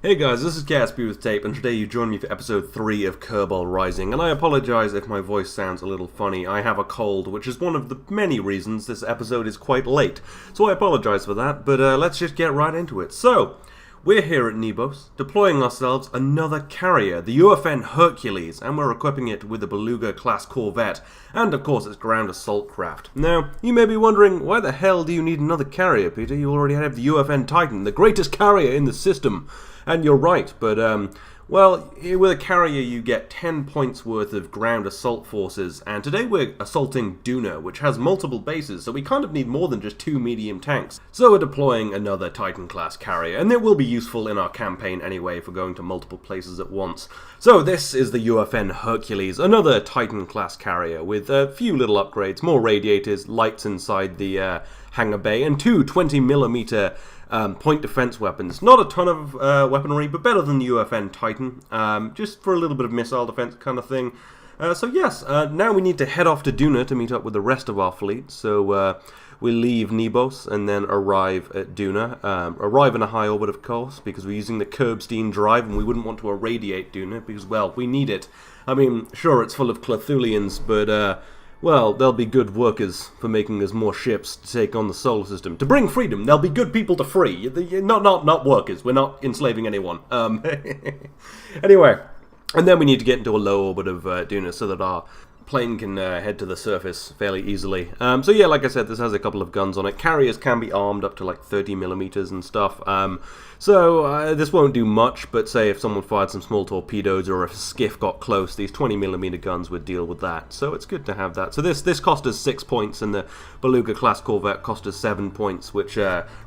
Hey guys, this is Gatsby with Tape, and today you join me for episode 3 of Kerbal Rising, and I apologise if my voice sounds a little funny. I have a cold, which is one of the many reasons this episode is quite late, so I apologise for that, but let's just get right into it. So, we're here at Nebos, deploying ourselves another carrier, the UFN Hercules, and we're equipping it with a Beluga-class corvette, and of course its ground assault craft. Now, you may be wondering, why the hell do you need another carrier, Peter? You already have the UFN Titan, the greatest carrier in the system. And you're right, but, well, with a carrier you get 10 points worth of ground assault forces, and today we're assaulting Duna, which has multiple bases, so we kind of need more than just 2 medium tanks. So we're deploying another Titan-class carrier, and it will be useful in our campaign anyway for going to multiple places at once. So this is the UFN Hercules, another Titan-class carrier with a few little upgrades, more radiators, lights inside the hangar bay, and two 20mm point defense weapons. Not a ton of weaponry, but better than the UFN Titan, just for a little bit of missile defense kind of thing. So yes, now we need to head off to Duna to meet up with the rest of our fleet. So we leave Nebos and then arrive at Duna. Arrive in a high orbit, of course, because we're using the Kerbstein drive, and we wouldn't want to irradiate Duna because, well, we need it. I mean, sure, it's full of Clothulians, but well, they'll be good workers for making us more ships to take on the solar system. To bring freedom, they'll be good people to free. Not workers. We're not enslaving anyone. Anyway, and then we need to get into a low orbit of Duna so that our plane can head to the surface fairly easily. So yeah, like I said, this has a couple of guns on it. Carriers can be armed up to like 30mm and stuff. So this won't do much, but say if someone fired some small torpedoes or if a skiff got close, these 20mm guns would deal with that. So it's good to have that. So this cost us 6 points, and the Beluga-class corvette cost us 7 points, which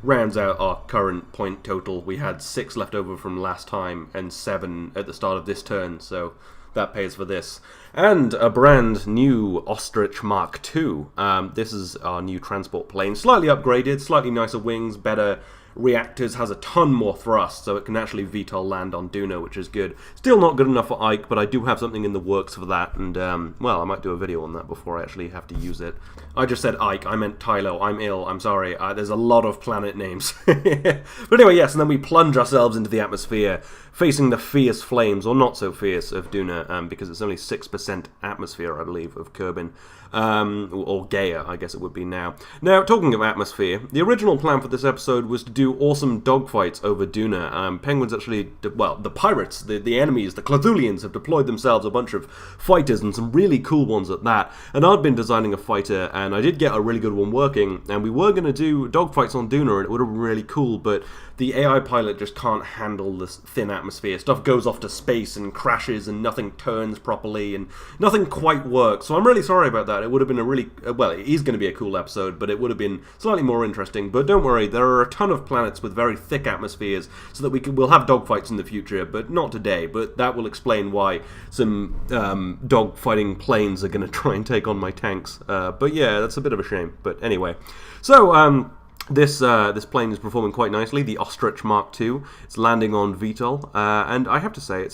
rounds out our current point total. We had 6 left over from last time and 7 at the start of this turn, so that pays for this. And a brand new Ostrich Mark II. This is our new transport plane. Slightly upgraded, slightly nicer wings, better reactors, has a ton more thrust, so it can actually VTOL land on Duna, which is good. Still not good enough for Ike, but I do have something in the works for that, and, well, I might do a video on that before I actually have to use it. I just said Ike, I meant Tylo, I'm ill, I'm sorry, there's a lot of planet names. But anyway, yes, and then we plunge ourselves into the atmosphere, facing the fierce flames, or not so fierce, of Duna, because it's only 6% atmosphere, I believe, of Kerbin. Or Gaia, I guess it would be now. Now, talking of atmosphere, the original plan for this episode was to do awesome dogfights over Duna. Penguins actually, well, the pirates, the enemies, the Clothulians have deployed themselves a bunch of fighters, and some really cool ones at that. And I'd been designing a fighter, and I did get a really good one working, and we were going to do dogfights on Duna, and it would have been really cool, but the AI pilot just can't handle this thin atmosphere. Stuff goes off to space and crashes, and nothing turns properly, and nothing quite works. So I'm really sorry about that. It would have been a really, well, it is going to be a cool episode, but it would have been slightly more interesting. But don't worry, there are a ton of planets with very thick atmospheres, so that we'll have dogfights in the future, but not today. But that will explain why some dogfighting planes are going to try and take on my tanks. But yeah, that's a bit of a shame. But anyway, so this plane is performing quite nicely, the Ostrich Mark II. It's landing on VTOL, and I have to say,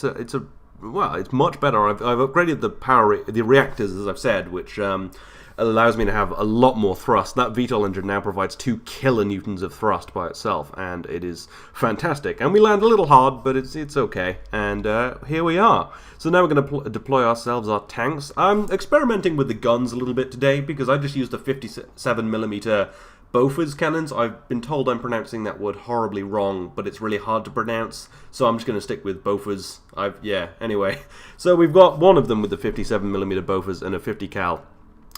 well, it's much better. I've upgraded the reactors, as I've said, which allows me to have a lot more thrust. That VTOL engine now provides 2 kilonewtons of thrust by itself, and it is fantastic. And we land a little hard, but it's okay. And here we are. So now we're going to deploy ourselves our tanks. I'm experimenting with the guns a little bit today, because I just used the 57mm Bofors cannons. I've been told I'm pronouncing that word horribly wrong, but it's really hard to pronounce, so I'm just going to stick with Bofors. Anyway. So we've got one of them with the 57mm Bofors and a 50 cal,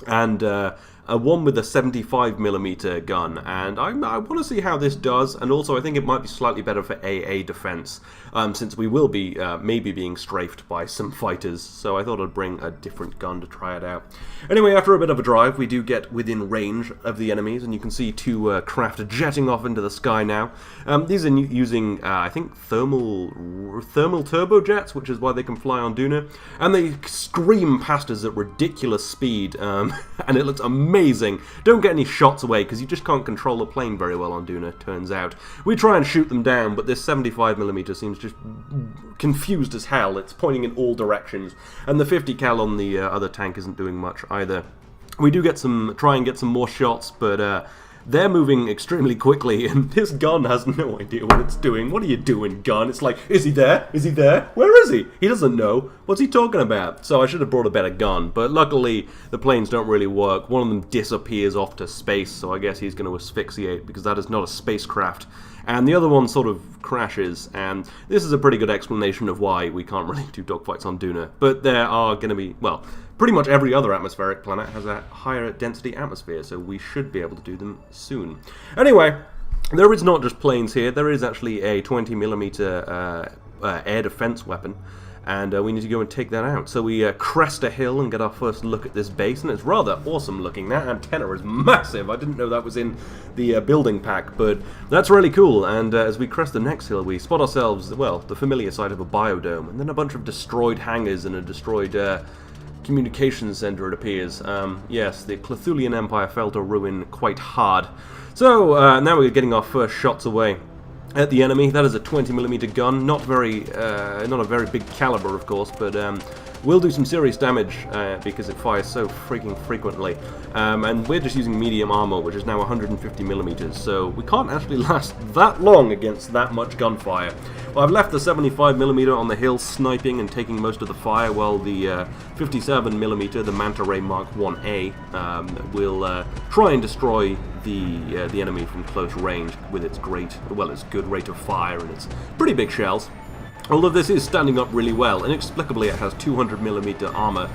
and a one with a 75mm gun, and I want to see how this does, and also I think it might be slightly better for AA defense, since we will be maybe being strafed by some fighters, so I thought I'd bring a different gun to try it out. Anyway, after a bit of a drive, we do get within range of the enemies, and you can see 2 craft jetting off into the sky now. These are using, I think, thermal turbojets, which is why they can fly on Duna, and they scream past us at ridiculous speed, and it looks amazing. Don't get any shots away, because you just can't control the plane very well on Duna, turns out. We try and shoot them down, but this 75mm seems just confused as hell. It's pointing in all directions, and the 50 cal on the other tank isn't doing much either. We do try and get some more shots, but they're moving extremely quickly, and this gun has no idea what it's doing. What are you doing, gun? It's like, is he there? Is he there? Where is he? He doesn't know. What's he talking about? So I should have brought a better gun, but luckily the planes don't really work. One of them disappears off to space, so I guess he's going to asphyxiate, because that is not a spacecraft. And the other one sort of crashes, and this is a pretty good explanation of why we can't really do dogfights on Duna. But there are going to be, well, pretty much every other atmospheric planet has a higher density atmosphere, so we should be able to do them soon. Anyway, there is not just planes here, there is actually a 20mm air defense weapon. And we need to go and take that out. So we crest a hill and get our first look at this base, and it's rather awesome looking. That antenna is massive. I didn't know that was in the building pack, but that's really cool. And as we crest the next hill, we spot ourselves, well, the familiar sight of a biodome, and then a bunch of destroyed hangars and a destroyed communications center, it appears. Yes, the Clothulian Empire fell to ruin quite hard. So now we're getting our first shots away at the enemy. That is a 20mm gun, not a very big caliber, of course, but will do some serious damage because it fires so freaking frequently. And we're just using medium armor, which is now 150mm, so we can't actually last that long against that much gunfire. Well, I've left the 75mm on the hill sniping and taking most of the fire, while the 57mm, the Manta Ray Mark 1A, will try and destroy the enemy from close range with its good rate of fire and its pretty big shells. Although this is standing up really well, inexplicably it has 200mm armor,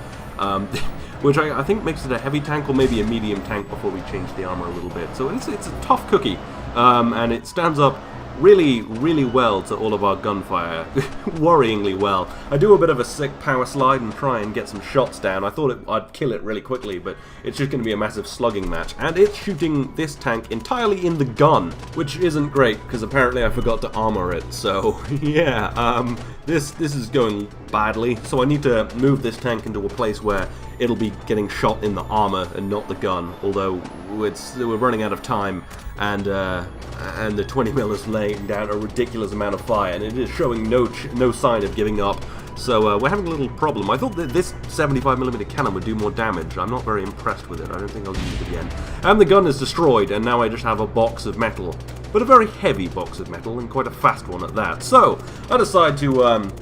which I think makes it a heavy tank or maybe a medium tank before we change the armor a little bit. So it's a tough cookie, and it stands up really, really well to all of our gunfire, worryingly well. I do a bit of a sick power slide and try and get some shots down. I thought I'd kill it really quickly, but it's just going to be a massive slugging match. And it's shooting this tank entirely in the gun, which isn't great, because apparently I forgot to armor it. So, yeah, this is going badly. So I need to move this tank into a place where it'll be getting shot in the armor and not the gun, although we're running out of time, and the 20mm is laying down a ridiculous amount of fire, and it is showing no sign of giving up. So we're having a little problem. I thought that this 75mm cannon would do more damage. I'm not very impressed with it. I don't think I'll use it again. And the gun is destroyed, and now I just have a box of metal. But a very heavy box of metal, and quite a fast one at that. So I decide to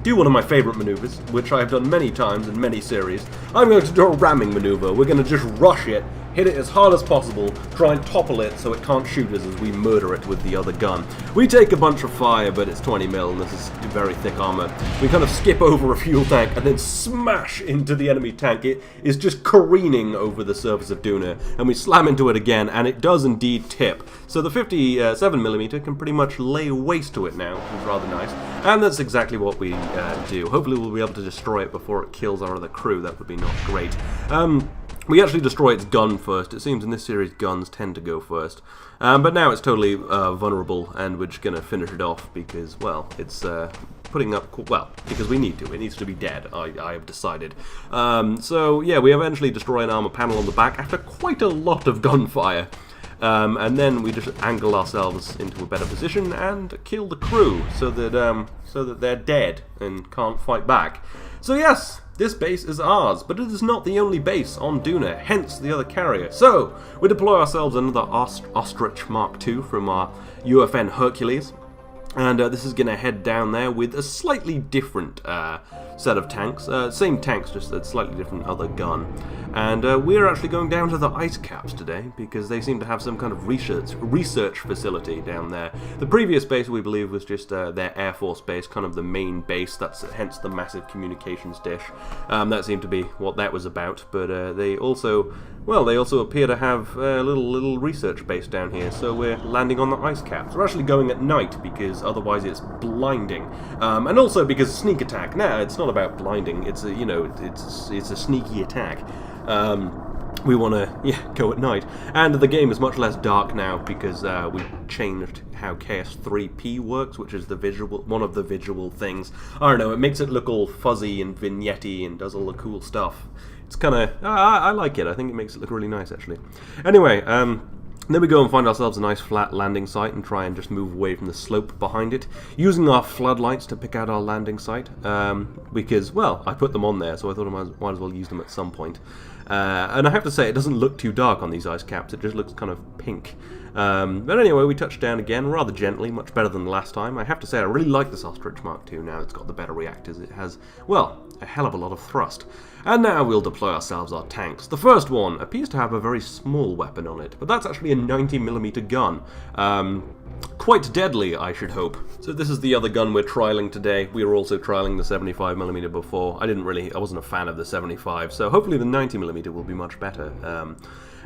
do one of my favorite maneuvers, which I've done many times in many series. I'm going to do a ramming maneuver. We're going to just rush it, hit it as hard as possible, try and topple it so it can't shoot us as we murder it with the other gun. We take a bunch of fire, but it's 20mm and this is very thick armor. We kind of skip over a fuel tank and then smash into the enemy tank. It is just careening over the surface of Duna, and we slam into it again, and it does indeed tip. So the 57mm can pretty much lay waste to it now, which is rather nice. And that's exactly what we do. Hopefully we'll be able to destroy it before it kills our other crew. That would be not great. We actually destroy its gun first. It seems in this series guns tend to go first. But now it's totally vulnerable, and we're just going to finish it off because, well, it's putting up, well, because we need to. It needs to be dead, I have decided. So, yeah, we eventually destroy an armor panel on the back after quite a lot of gunfire. And then we just angle ourselves into a better position and kill the crew so that they're dead and can't fight back. So yes, this base is ours, but it is not the only base on Duna, hence the other carrier. So we deploy ourselves another Ostrich Mark II from our UFN Hercules. And this is going to head down there with a slightly different set of tanks. Same tanks, just a slightly different other gun. And we're actually going down to the ice caps today because they seem to have some kind of research facility down there. The previous base, we believe, was just their Air Force base, kind of the main base. That's hence the massive communications dish. That seemed to be what that was about. But they also appear to have a little research base down here. So we're landing on the ice caps. We're actually going at night because otherwise it's blinding, and also because sneak attack. Now it's not about blinding. It's a it's a sneaky attack. We want to go at night, and the game is much less dark now because we changed how KS3P works, which is one of the visual things. I don't know. It makes it look all fuzzy and vignette-y and does all the cool stuff. It's kind of I like it. I think it makes it look really nice actually. Anyway. Then we go and find ourselves a nice flat landing site and try and just move away from the slope behind it, using our floodlights to pick out our landing site, because, well, I put them on there, so I thought I might as well use them at some point. And I have to say, it doesn't look too dark on these ice caps, it just looks kind of pink. But anyway, we touched down again, rather gently, much better than the last time. I have to say, I really like this Ostrich Mark II now it's got the better reactors. It has, well, a hell of a lot of thrust. And now we'll deploy ourselves our tanks. The first one appears to have a very small weapon on it, but that's actually a 90mm gun. Quite deadly, I should hope. So this is the other gun we're trialing today. We were also trialing the 75mm before. I wasn't a fan of the 75, so hopefully the 90mm will be much better.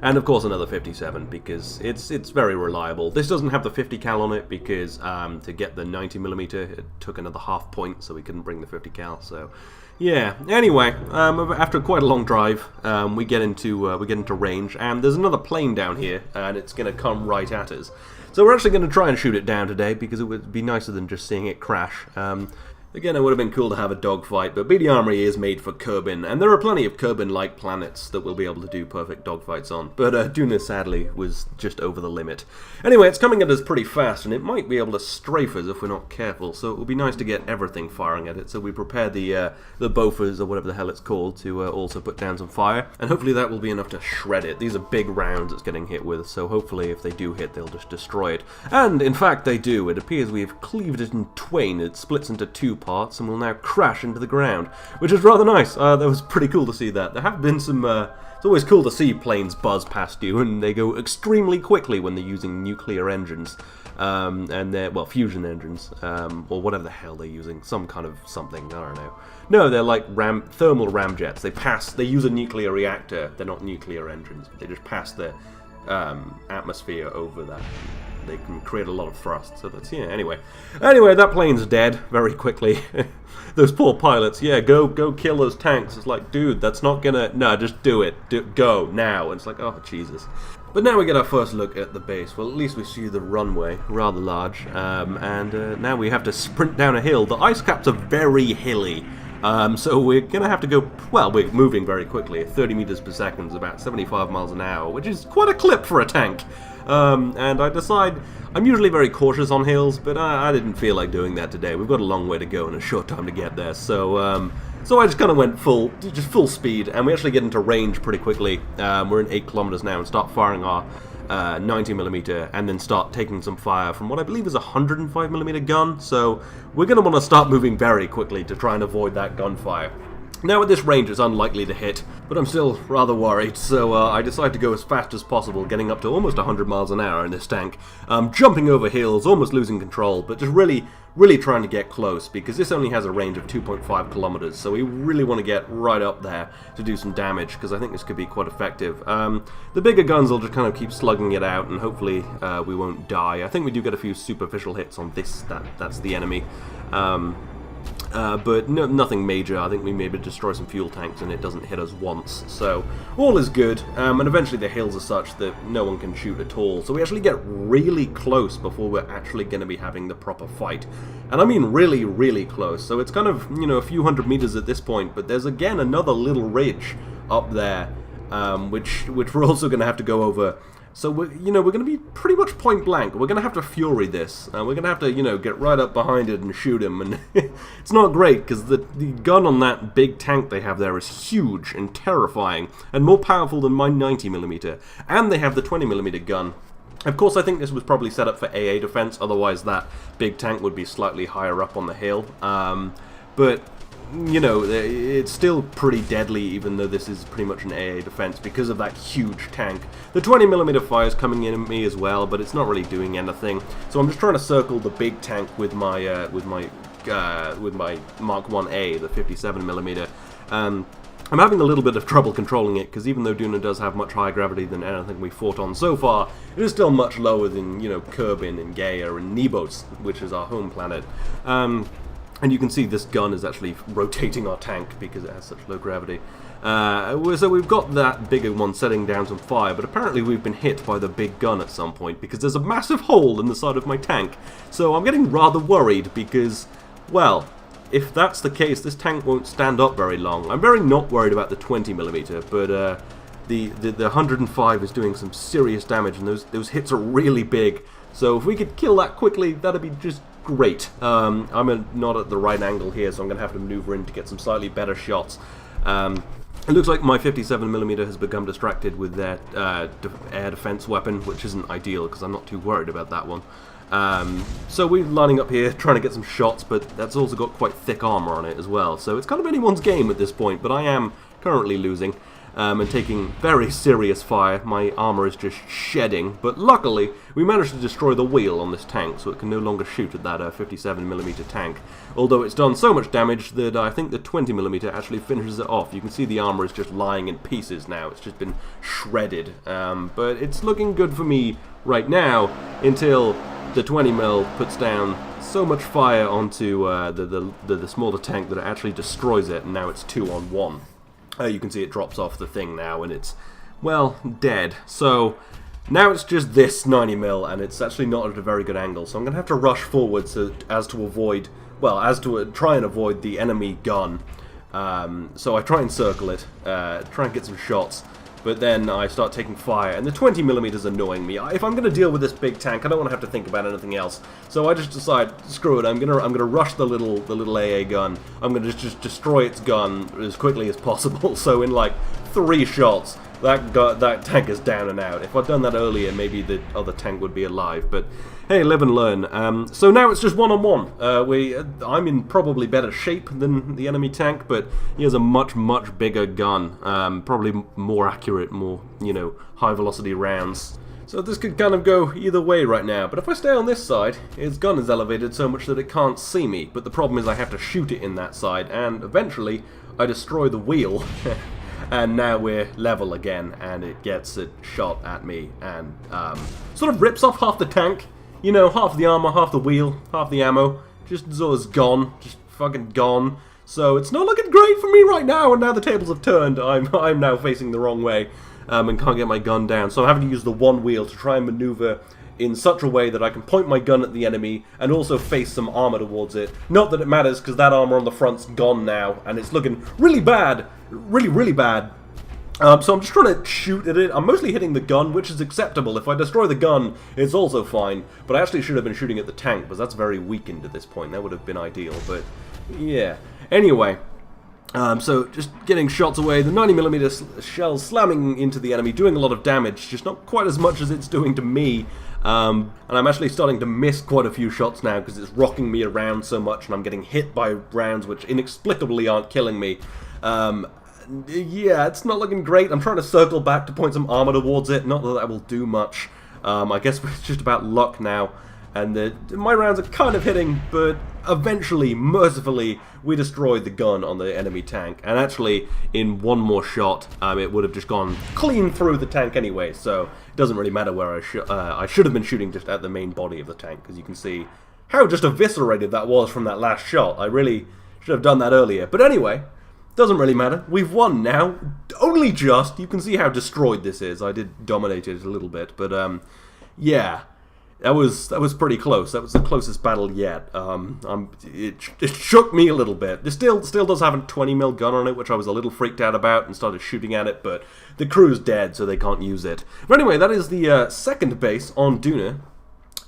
And of course another 57, because it's very reliable. This doesn't have the 50 cal on it, because to get the 90mm it took another half point, so we couldn't bring the 50 cal, so... yeah, anyway, after quite a long drive, we get into range, and there's another plane down here, and it's going to come right at us. So we're actually going to try and shoot it down today, because it would be nicer than just seeing it crash. Again, it would have been cool to have a dogfight, but BD Armory is made for Kerbin, and there are plenty of Kerbin-like planets that we'll be able to do perfect dogfights on. But Duna, sadly, was just over the limit. Anyway, it's coming at us pretty fast, and it might be able to strafe us if we're not careful, so it would be nice to get everything firing at it. So we prepare the Bofors, or whatever the hell it's called, to also put down some fire, and hopefully that will be enough to shred it. These are big rounds it's getting hit with, so hopefully if they do hit, they'll just destroy it. And, in fact, they do. It appears we've cleaved it in twain. It splits into two parts and will now crash into the ground, which is rather nice. That was pretty cool to see that. There have been some... it's always cool to see planes buzz past you, and they go extremely quickly when they're using nuclear engines. And they're, well, fusion engines, or whatever the hell they're using, some kind of something, I don't know. No, they're like thermal ramjets. They use a nuclear reactor. They're not nuclear engines, but they just pass the atmosphere over that. They can create a lot of thrust, so that's, yeah, anyway, that plane's dead very quickly. Those poor pilots, yeah, go kill those tanks. It's like, dude, that's not gonna, no, just do it, go, now. And it's like, oh, Jesus. But now we get our first look at the base. Well, at least we see the runway, rather large, and now we have to sprint down a hill. The ice caps are very hilly. So we're going to have to go, well, we're moving very quickly, 30 meters per second is about 75 miles an hour, which is quite a clip for a tank. And I decide, I'm usually very cautious on hills, but I didn't feel like doing that today. We've got a long way to go and a short time to get there, so I just kind of went full speed, and we actually get into range pretty quickly. We're in 8 kilometers now and start firing our 90mm, and then start taking some fire from what I believe is a 105mm gun, so we're going to want to start moving very quickly to try and avoid that gunfire. Now at this range it's unlikely to hit, but I'm still rather worried, so I decide to go as fast as possible, getting up to almost 100 miles an hour in this tank, jumping over hills, almost losing control, but just really trying to get close, because this only has a range of 2.5 kilometers, so we really want to get right up there to do some damage, because I think this could be quite effective. The bigger guns will just kind of keep slugging it out, and hopefully we won't die. I think we do get a few superficial hits on this, that's the enemy. But no, nothing major. I think we maybe destroy some fuel tanks and it doesn't hit us once, so all is good. And eventually the hills are such that no one can shoot at all, so we actually get really close before we're actually going to be having the proper fight. And I mean really close, so it's kind of, you know, a few hundred meters at this point, but there's again another little ridge up there, which we're also going to have to go over. So we're going to be pretty much point blank. We're going to have to fury this. We're going to have to, get right up behind it and shoot him. And it's not great, because the gun on that big tank they have there is huge and terrifying, and more powerful than my 90mm. And they have the 20mm gun. Of course, I think this was probably set up for AA defense, otherwise that big tank would be slightly higher up on the hill. But... it's still pretty deadly, even though this is pretty much an AA defense because of that huge tank. The 20mm fire is coming in at me as well, but it's not really doing anything. So I'm just trying to circle the big tank with my Mark 1A, the 57mm. I'm having a little bit of trouble controlling it, because even though Duna does have much higher gravity than anything we fought on so far, it is still much lower than, Kerbin and Gaia and Nebos, which is our home planet. And you can see this gun is actually rotating our tank because it has such low gravity. So we've got that bigger one setting down some fire, but apparently we've been hit by the big gun at some point, because there's a massive hole in the side of my tank. So I'm getting rather worried because, well, if that's the case, this tank won't stand up very long. I'm very not worried about the 20mm, but the 105 is doing some serious damage, and those hits are really big. So if we could kill that quickly, that'd be just great. I'm not at the right angle here, so I'm going to have to maneuver in to get some slightly better shots. And It looks like my 57mm has become distracted with their air defense weapon, which isn't ideal because I'm not too worried about that one. So we're lining up here, trying to get some shots, but that's also got quite thick armor on it as well. So it's kind of anyone's game at this point, but I am currently losing and taking very serious fire. My armor is just shedding, but luckily we managed to destroy the wheel on this tank, so it can no longer shoot at that 57mm tank. Although it's done so much damage that I think the 20mm actually finishes it off. You can see the armor is just lying in pieces now. It's just been shredded. But it's looking good for me right now until the 20mm puts down so much fire onto the smaller tank that it actually destroys it, and now it's 2-on-1. You can see it drops off the thing now, and it's, well, dead. So now it's just this 90mm, and it's actually not at a very good angle. So I'm going to have to rush forward to try and avoid the enemy gun. So I try and circle it, try and get some shots. But then I start taking fire, and the 20mm is annoying me. If I'm going to deal with this big tank, I don't want to have to think about anything else. So I just decide, screw it. I'm gonna rush the little AA gun. I'm gonna just destroy its gun as quickly as possible. So in like 3 shots, that tank is down and out. If I'd done that earlier, maybe the other tank would be alive. But hey, live and learn. So now it's just 1-on-1. I'm in probably better shape than the enemy tank, but he has a much bigger gun. Probably more accurate, more high velocity rounds. So this could kind of go either way right now. But if I stay on this side, his gun is elevated so much that it can't see me. But the problem is I have to shoot it in that side, and eventually I destroy the wheel. And now we're level again, and it gets a shot at me, and sort of rips off half the tank. Half the armor, half the wheel, half the ammo. Just sort of gone, just fucking gone. So it's not looking great for me right now, and now the tables have turned. I'm now facing the wrong way, and can't get my gun down. So I'm having to use the one wheel to try and maneuver in such a way that I can point my gun at the enemy and also face some armor towards it. Not that it matters, because that armor on the front's gone now, and it's looking really bad. Really bad. So I'm just trying to shoot at it. I'm mostly hitting the gun, which is acceptable. If I destroy the gun, it's also fine. But I actually should have been shooting at the tank, because that's very weakened at this point. That would have been ideal, but yeah. Anyway, so just getting shots away. The 90mm shells slamming into the enemy, doing a lot of damage, just not quite as much as it's doing to me. And I'm actually starting to miss quite a few shots now because it's rocking me around so much, and I'm getting hit by rounds which inexplicably aren't killing me. Yeah, it's not looking great. I'm trying to circle back to point some armor towards it. Not that that will do much. I guess it's just about luck now. And my rounds are kind of hitting, but eventually, mercifully, we destroyed the gun on the enemy tank. And actually, in one more shot, it would have just gone clean through the tank anyway. So it doesn't really matter where I should have been shooting just at the main body of the tank, because you can see how just eviscerated that was from that last shot. I really should have done that earlier. But anyway, doesn't really matter. We've won now. Only just. You can see how destroyed this is. I did dominate it a little bit, but yeah. That was pretty close. That was the closest battle yet. It shook me a little bit. This still does have a 20mm gun on it, which I was a little freaked out about and started shooting at it, but the crew's dead, so they can't use it. But anyway, that is the second base on Duna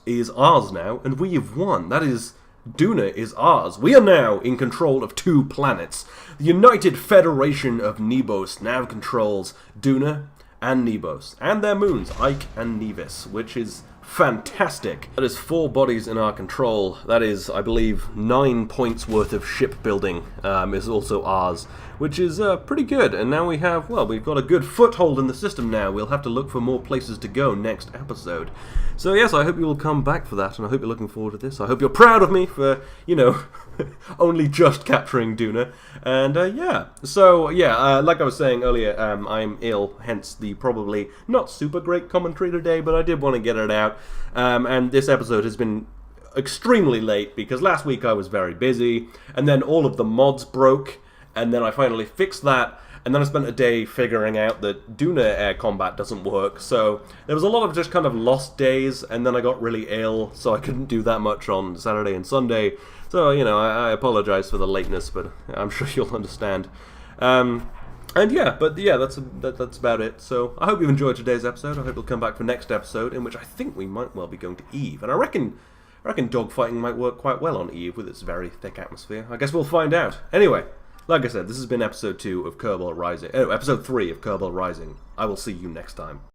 is ours now, and we have won. That is, Duna is ours. We are now in control of 2 planets. The United Federation of Nebos now controls Duna and Nebos, and their moons, Ike and Nevis, which is fantastic. That is 4 bodies in our control. That is, I believe, 9 points worth of shipbuilding is also ours, which is pretty good. And now we have, well, we've got a good foothold in the system now. We'll have to look for more places to go next episode. So yes, I hope you will come back for that, and I hope you're looking forward to this. I hope you're proud of me for, only just capturing Duna. And yeah, so yeah, like I was saying earlier, I'm ill, hence the probably not super great commentary today, but I did want to get it out. And this episode has been extremely late because last week I was very busy, and then all of the mods broke, and then I finally fixed that, and then I spent a day figuring out that Duna air combat doesn't work, so there was a lot of just kind of lost days, and then I got really ill, so I couldn't do that much on Saturday and Sunday. So, I apologize for the lateness, but I'm sure you'll understand. And yeah, but yeah, that's about it. So I hope you've enjoyed today's episode. I hope you'll come back for next episode, in which I think we might well be going to Eve. And I reckon dogfighting might work quite well on Eve with its very thick atmosphere. I guess we'll find out. Anyway, Like I said, this has been episode 2 of Kerbal Rising. Oh, episode 3 of Kerbal Rising. I will see you next time.